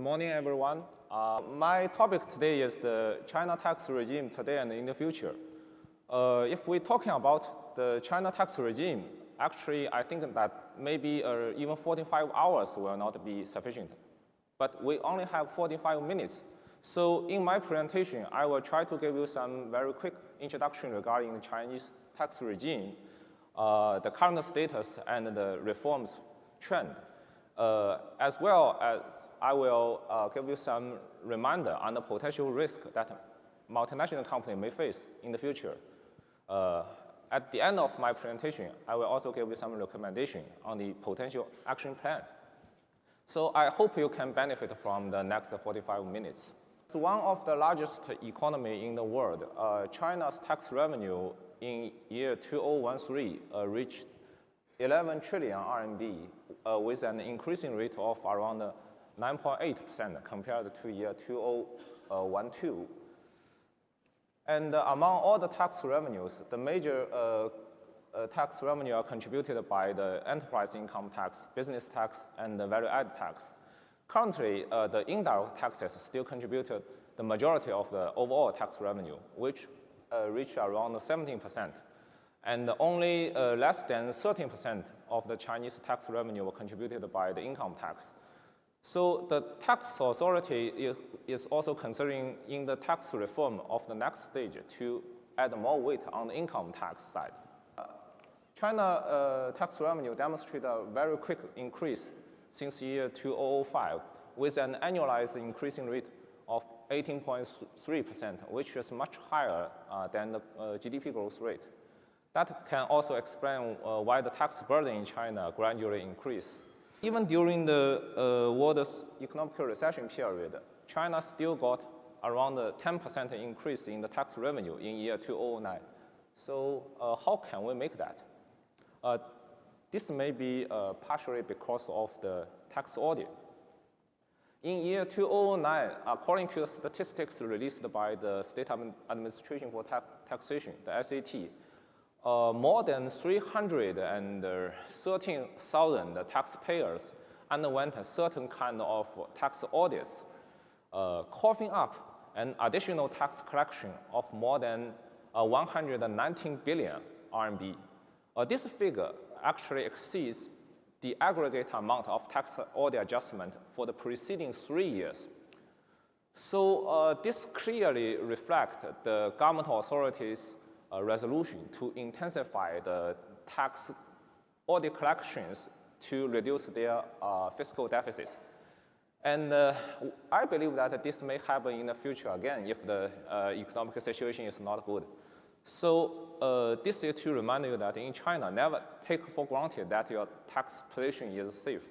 morning, everyone. My topic today is the China tax regime today and in the future. If we're talking about the China tax regime, actually, I think that maybe even 45 hours will not be sufficient. But we only have 45 minutes. So in my presentation, I will try to give you some very quick introduction regarding the Chinese tax regime, the current status, and the reforms trend. As well as I will give you some reminder on the potential risk that multinational company may face in the future. At the end of my presentation, I will also give you some recommendation on the potential action plan. So I hope you can benefit from the next 45 minutes. It's one of the largest economy in the world. China's tax revenue in year 2013 reached 11 trillion RMB with an increasing rate of around 9.8% compared to year 2012. And among all the tax revenues, the major tax revenue are contributed by the enterprise income tax, business tax, and the value-added tax. Currently, the indirect taxes still contributed the majority of the overall tax revenue, which reached around 17%. And only less than 13% of the Chinese tax revenue were contributed by the income tax. So the tax authority is also considering in the tax reform of the next stage to add more weight on the income tax side. China tax revenue demonstrated a very quick increase since year 2005 with an annualized increasing rate of 18.3%, which is much higher than the GDP growth rate. That can also explain why the tax burden in China gradually increased. Even during the world's economic recession period, China still got around a 10% increase in the tax revenue in year 2009. So how can we make that? This may be partially because of the tax audit. In year 2009, according to the statistics released by the State Administration for Taxation, the SAT, more than 313,000 taxpayers underwent a certain kind of tax audits, coughing up an additional tax collection of more than 119 billion RMB. This figure actually exceeds the aggregate amount of tax audit adjustment for the preceding 3 years. So this clearly reflects the government authorities' resolution to intensify the tax audit collections to reduce their fiscal deficit. And I believe that this may happen in the future again if the economic situation is not good. So this is to remind you that in China, never take for granted that your tax position is safe.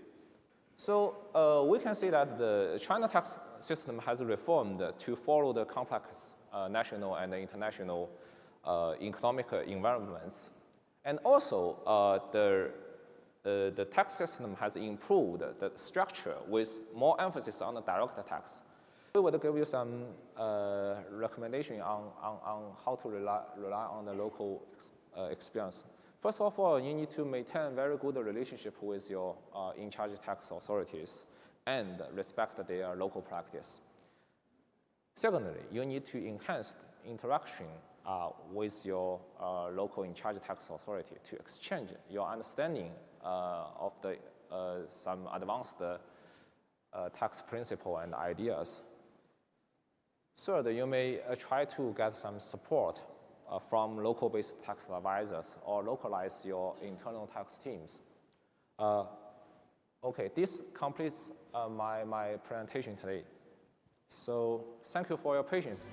So we can see that the China tax system has reformed to follow the complex national and international economic environments. And also, the tax system has improved the structure with more emphasis on the direct tax. We will give you some recommendation on how to rely on the local experience. First of all, you need to maintain a very good relationship with your in-charge tax authorities and respect their local practice. Secondly, you need to enhance interaction with your local in-charge tax authority to exchange your understanding of the some advanced tax principle and ideas. Third, you may try to get some support from local-based tax advisors or localize your internal tax teams. Okay, this completes my presentation today. So thank you for your patience.